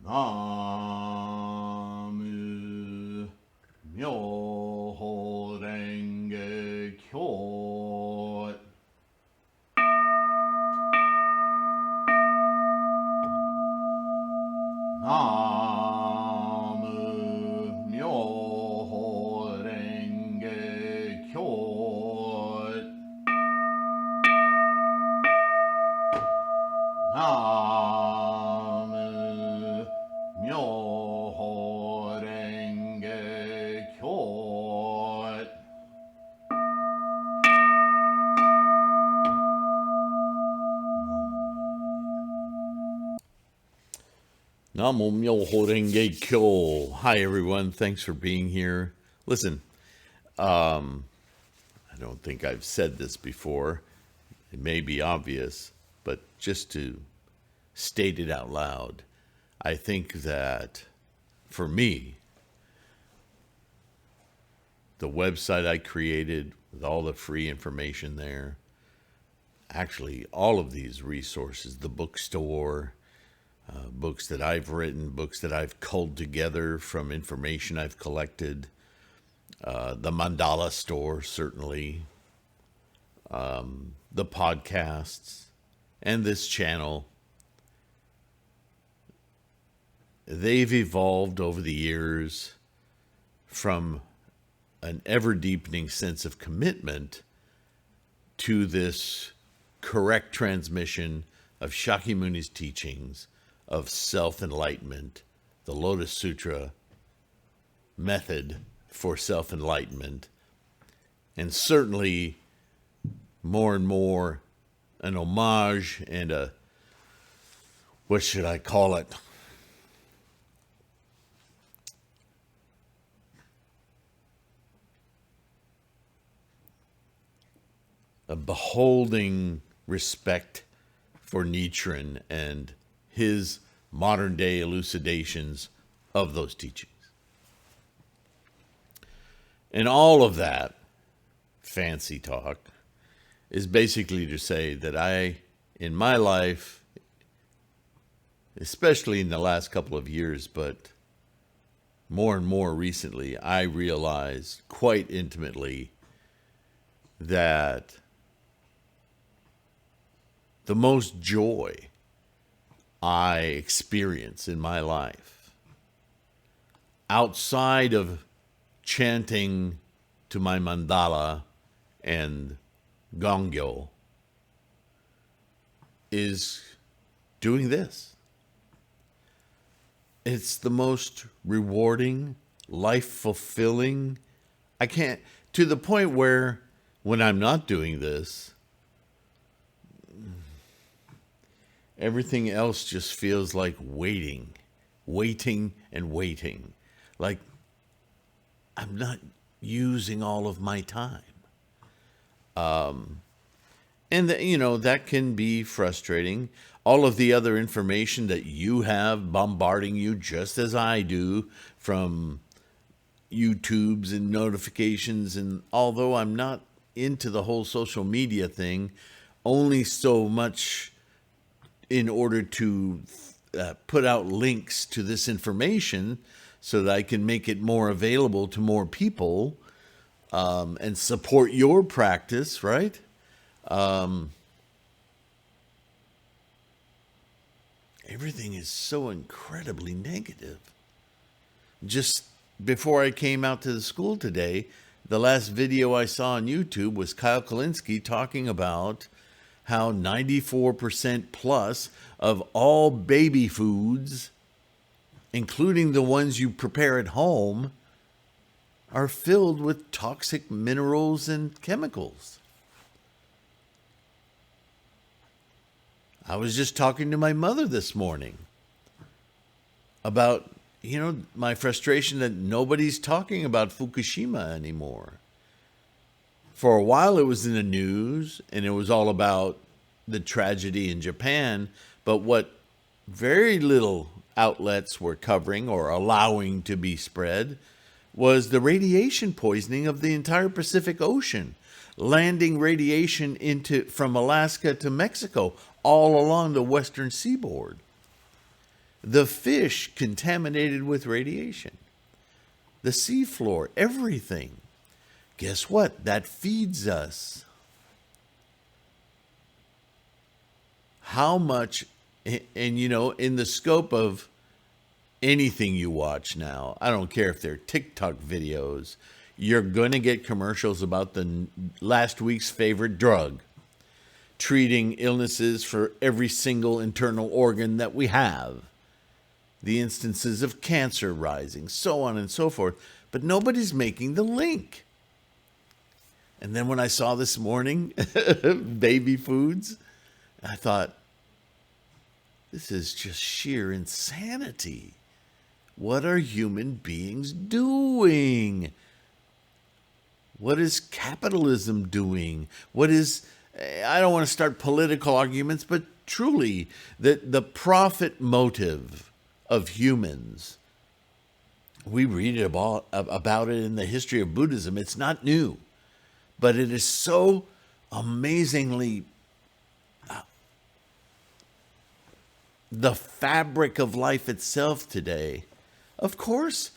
나무 묘호랭개교 나무 묘호랭개교 나무 묘호랭개교 Namo Myoho Renge Kyo. Hi, everyone. Thanks for being here. Listen, I don't think I've said this before. It may be obvious, but just to state it out loud, I think that for me, the website I created with all the free information there, actually all of these resources, the bookstore, books that I've written, books that I've culled together from information I've collected, the mandala store, certainly, the podcasts, and this channel. They've evolved over the years from an ever-deepening sense of commitment to this correct transmission of Shakyamuni's teachings of self-enlightenment, the Lotus Sutra method for self-enlightenment, and certainly more and more an homage and a, what should I call it? A beholding respect for Nichiren and his modern day elucidations of those teachings. And all of that fancy talk is basically to say that I, in my life, especially in the last couple of years, but more and more recently, I realized quite intimately that the most joy I experience in my life, outside of chanting to my mandala and gongyo, is doing this. It's the most rewarding, life-fulfilling. I can't, to the point where when I'm not doing this, everything else just feels like waiting and waiting. Like I'm not using all of my time. And that can be frustrating. All of the other information that you have bombarding you just as I do from YouTubes and notifications. And although I'm not into the whole social media thing, only so much in order to put out links to this information so that I can make it more available to more people and support your practice, right? Everything is so incredibly negative. Just before I came out to the school today, the last video I saw on YouTube was Kyle Kalinske talking about how 94% plus of all baby foods, including the ones you prepare at home, are filled with toxic minerals and chemicals. I was just talking to my mother this morning about, my frustration that nobody's talking about Fukushima anymore. For a while, it was in the news, and it was all about the tragedy in Japan. But what very little outlets were covering or allowing to be spread was the radiation poisoning of the entire Pacific Ocean, landing radiation from Alaska to Mexico, all along the western seaboard. the fish contaminated with radiation, the seafloor, everything. Guess what? That feeds us. How much, and in the scope of anything you watch now, I don't care if they're TikTok videos, you're going to get commercials about the last week's favorite drug, treating illnesses for every single internal organ that we have, the instances of cancer rising, so on and so forth. But nobody's making the link. And then when I saw this morning, baby foods, I thought, this is just sheer insanity. What are human beings doing? What is capitalism doing? I don't want to start political arguments, but truly, the profit motive of humans, we read about it in the history of Buddhism. It's not new, but it is so amazingly the fabric of life itself today. Of course,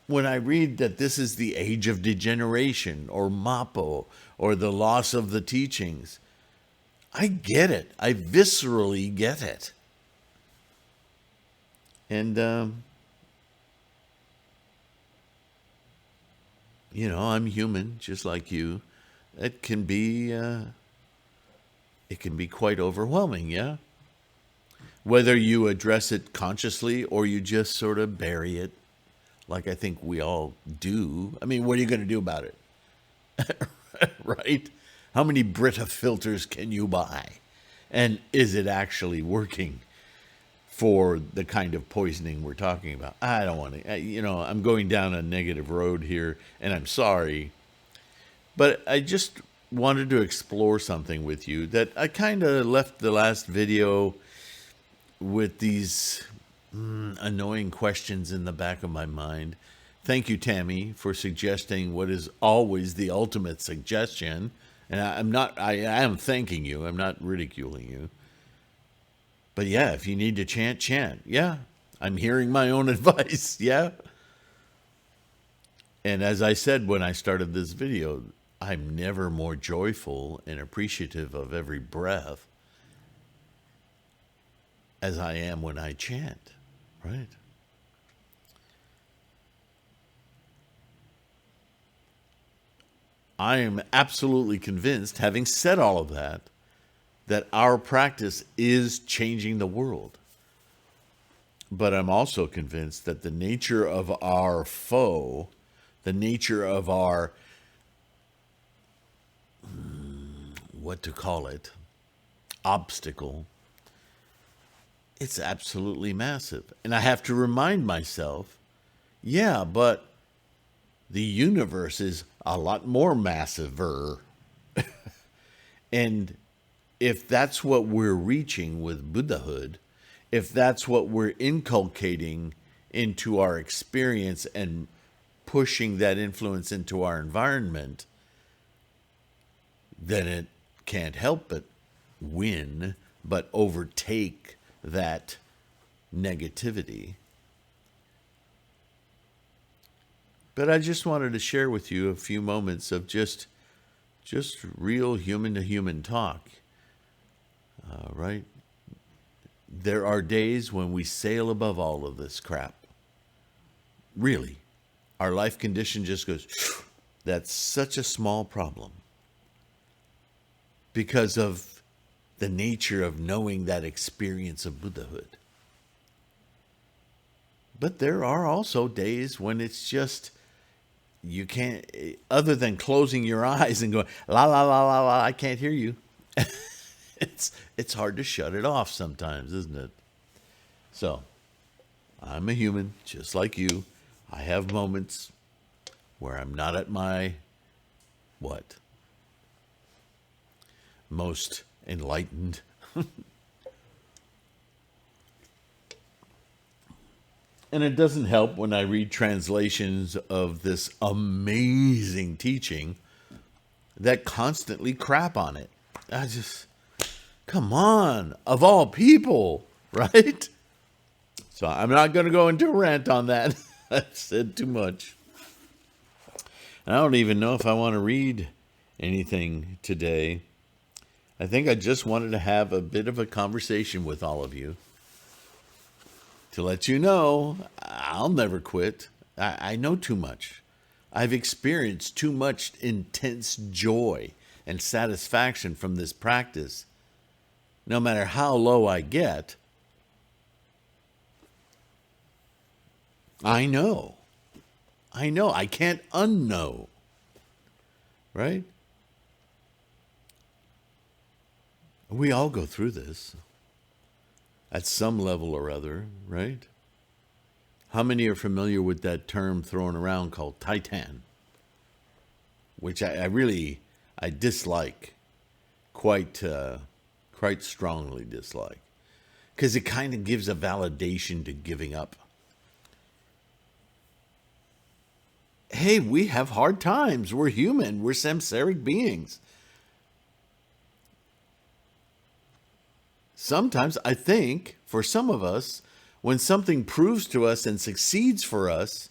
when I read that this is the age of degeneration or Mappo or the loss of the teachings, I get it. I viscerally get it. And, I'm human, just like you. It can be quite overwhelming, yeah? Whether you address it consciously or you just sort of bury it, like I think we all do. I mean, what are you going to do about it? Right? How many Brita filters can you buy? And is it actually working for the kind of poisoning we're talking about? I don't want to, I'm going down a negative road here, and I'm sorry. But I just wanted to explore something with you that I kind of left the last video with these annoying questions in the back of my mind. Thank you, Tammy, for suggesting what is always the ultimate suggestion. And I am thanking you. I'm not ridiculing you. But yeah, if you need to chant, chant. Yeah, I'm hearing my own advice. Yeah. And as I said when I started this video, I'm never more joyful and appreciative of every breath as I am when I chant, right? I am absolutely convinced, having said all of that our practice is changing the world. But I'm also convinced that the nature of our foe, the nature of our, obstacle, it's absolutely massive. And I have to remind myself, yeah, but the universe is a lot more massiver. And if that's what we're reaching with Buddhahood, if that's what we're inculcating into our experience and pushing that influence into our environment, then it can't help but win, but overtake that negativity. But I just wanted to share with you a few moments of just real human-to-human talk, right? There are days when we sail above all of this crap. Really. Our life condition just goes, that's such a small problem. Because of the nature of knowing that experience of Buddhahood. But there are also days when it's just, you can't, other than closing your eyes and going, la, la, la, la, la, I can't hear you. It's hard to shut it off sometimes, isn't it? So, I'm a human, just like you. I have moments where I'm not at my, most enlightened. And it doesn't help when I read translations of this amazing teaching that constantly crap on it. I just, come on, of all people, right? So I'm not going to go into a rant on that. I've said too much. And I don't even know if I want to read anything today. I think I just wanted to have a bit of a conversation with all of you to let you know I'll never quit. I know too much. I've experienced too much intense joy and satisfaction from this practice. No matter how low I get, I know. I can't unknow. Right? We all go through this at some level or other, right? How many are familiar with that term thrown around called Titan? Which I dislike, quite strongly dislike. Because it kind of gives a validation to giving up. Hey, we have hard times. We're human. We're samsaric beings. Sometimes, I think, for some of us, when something proves to us and succeeds for us,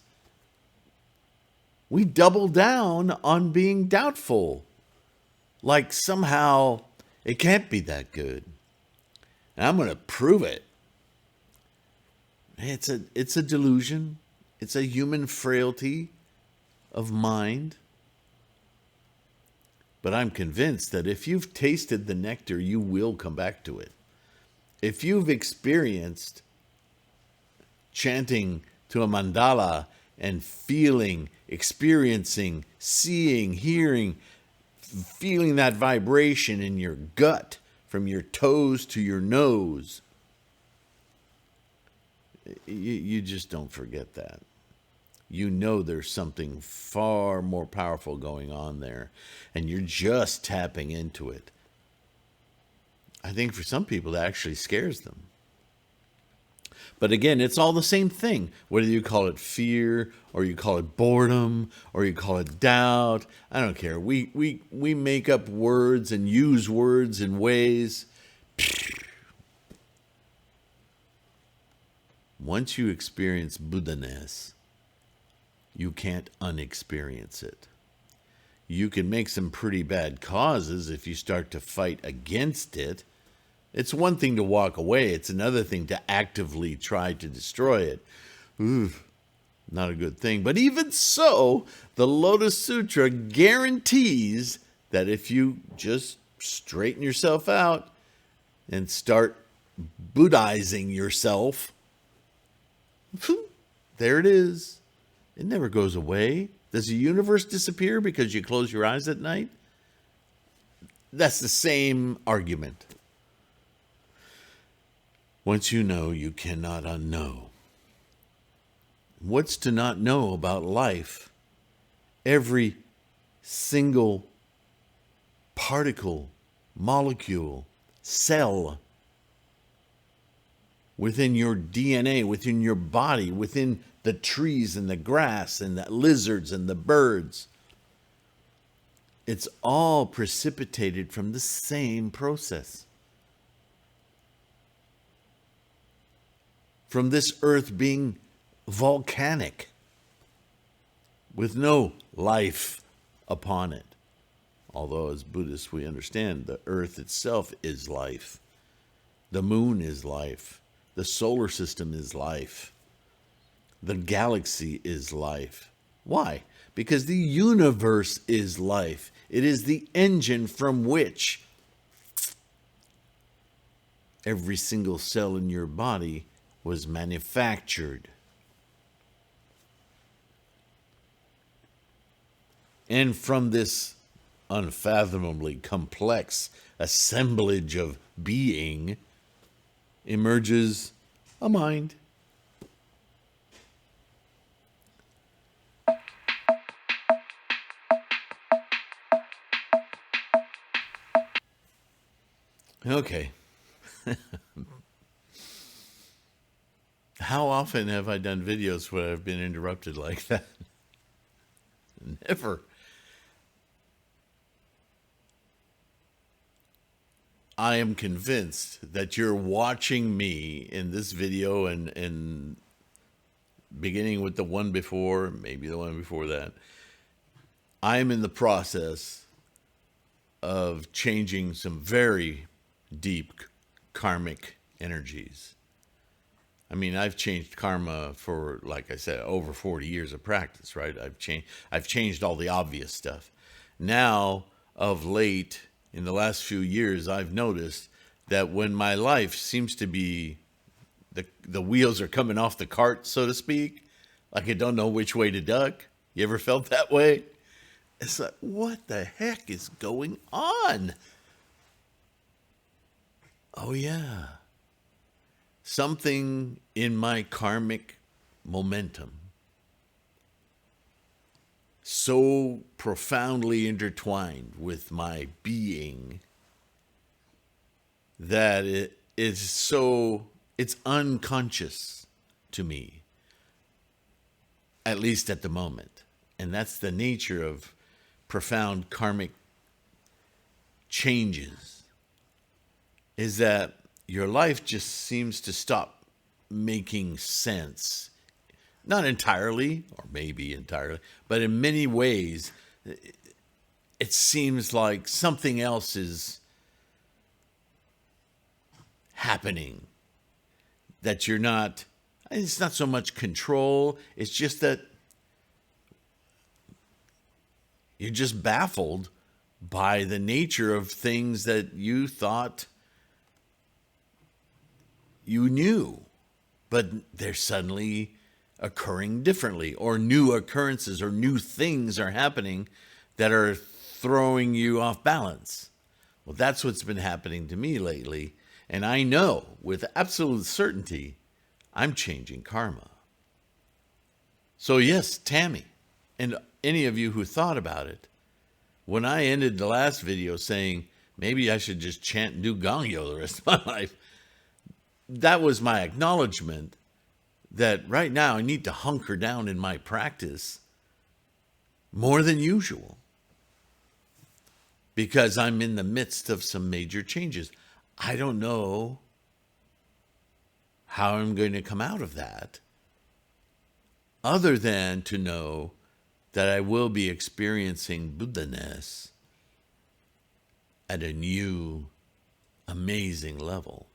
we double down on being doubtful. Like somehow it can't be that good. And I'm going to prove it. It's a delusion. It's a human frailty of mind. But I'm convinced that if you've tasted the nectar, you will come back to it. If you've experienced chanting to a mandala and feeling, experiencing, seeing, hearing, feeling that vibration in your gut from your toes to your nose, you just don't forget that. You know there's something far more powerful going on there, and you're just tapping into it. I think for some people that actually scares them. But again, it's all the same thing. Whether you call it fear, or you call it boredom, or you call it doubt, I don't care. We make up words and use words in ways. Once you experience Buddha-ness, you can't unexperience it. You can make some pretty bad causes if you start to fight against it. It's one thing to walk away. It's another thing to actively try to destroy it. Not a good thing. But even so, the Lotus Sutra guarantees that if you just straighten yourself out and start Buddhizing yourself, there it is. It never goes away. Does the universe disappear because you close your eyes at night? That's the same argument. Once you know, you cannot unknow. What's to not know about life? Every single particle, molecule, cell within your DNA, within your body, within the trees and the grass and the lizards and the birds. It's all precipitated from the same process. From this earth being volcanic with no life upon it. Although as Buddhists we understand the earth itself is life. The moon is life. The solar system is life. The galaxy is life. Why? Because the universe is life. It is the engine from which every single cell in your body was manufactured. And from this unfathomably complex assemblage of being emerges a mind. Okay. How often have I done videos where I've been interrupted like that? Never. I am convinced that you're watching me in this video and beginning with the one before, maybe the one before that. I'm in the process of changing some very deep karmic energies. I mean, I've changed karma for, like I said, over 40 years of practice, right? I've changed all the obvious stuff. Now, of late, in the last few years, I've noticed that when my life seems to be, the wheels are coming off the cart, so to speak, like I don't know which way to duck. You ever felt that way? It's like, what the heck is going on? Oh, yeah. Something in my karmic momentum so profoundly intertwined with my being that it's unconscious to me, at least at the moment. And that's the nature of profound karmic changes, is that your life just seems to stop making sense. Not entirely, or maybe entirely, but in many ways, it seems like something else is happening. That it's not so much control, it's just that you're just baffled by the nature of things that you thought you knew, but they're suddenly occurring differently, or new occurrences or new things are happening that are throwing you off balance. Well, that's what's been happening to me lately, and I know with absolute certainty I'm changing karma. So yes, Tammy, and any of you who thought about it, when I ended the last video saying maybe I should just chant and do Gongyo the rest of my life, that was my acknowledgement that right now I need to hunker down in my practice more than usual because I'm in the midst of some major changes. I don't know how I'm going to come out of that, other than to know that I will be experiencing Buddha-ness at a new, amazing level.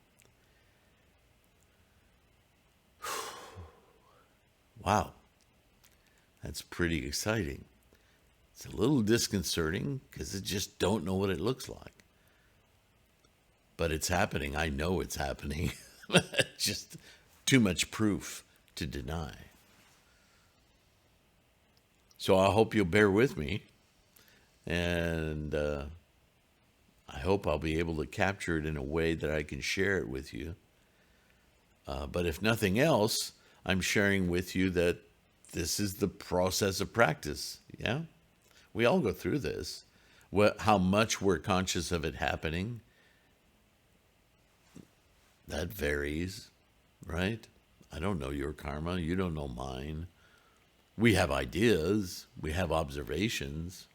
Wow, that's pretty exciting. It's a little disconcerting because I just don't know what it looks like. But it's happening. I know it's happening. Just too much proof to deny. So I hope you'll bear with me. And I hope I'll be able to capture it in a way that I can share it with you. But if nothing else, I'm sharing with you that this is the process of practice. Yeah, we all go through this. How much we're conscious of it happening, that varies, right? I don't know your karma. You don't know mine. We have ideas. We have observations.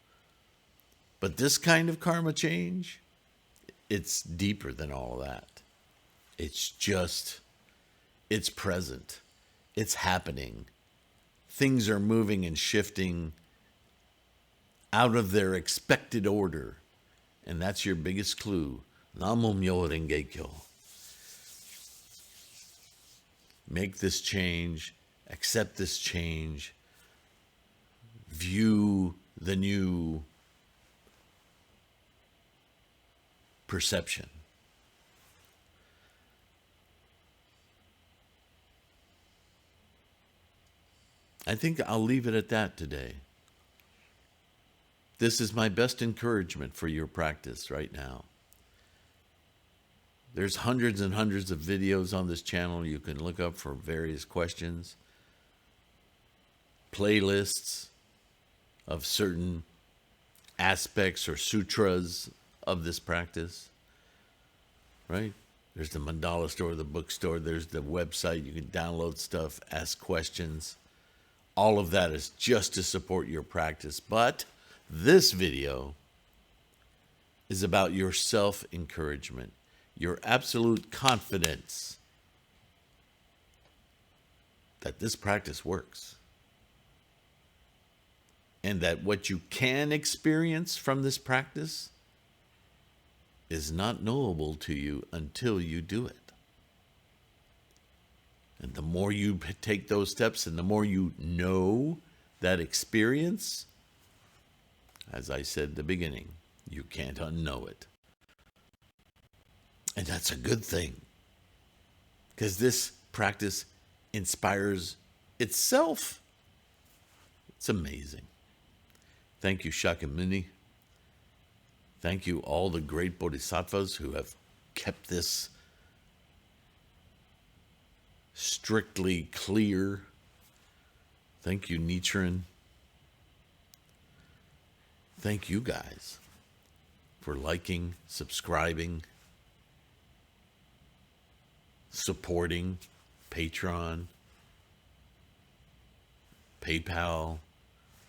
But this kind of karma change, it's deeper than all of that. It's present. It's happening. Things are moving and shifting out of their expected order. And that's your biggest clue. Namo Myo Renge Kyo. Make this change. Accept this change. View the new perception. I think I'll leave it at that today. This is my best encouragement for your practice right now. There's hundreds and hundreds of videos on this channel you can look up for various questions, playlists of certain aspects or sutras of this practice, right? There's the mandala store, the bookstore, there's the website. You can download stuff, ask questions. All of that is just to support your practice. But this video is about your self-encouragement, your absolute confidence that this practice works and that what you can experience from this practice is not knowable to you until you do it. And the more you take those steps and the more you know that experience, as I said at the beginning, you can't unknow it. And that's a good thing, because this practice inspires itself. It's amazing. Thank you, Shakyamuni. Thank you, all the great bodhisattvas who have kept this strictly clear. Thank you, Nichiren. Thank you guys for liking, subscribing, supporting Patreon, PayPal,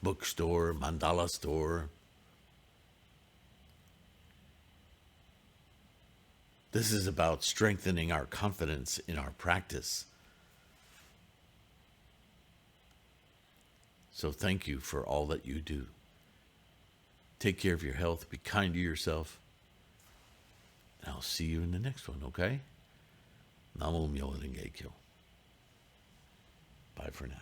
bookstore, mandala store. This is about strengthening our confidence in our practice. So thank you for all that you do. Take care of your health. Be kind to yourself. And I'll see you in the next one, okay? Namo Myoho Renge Kyo. Bye for now.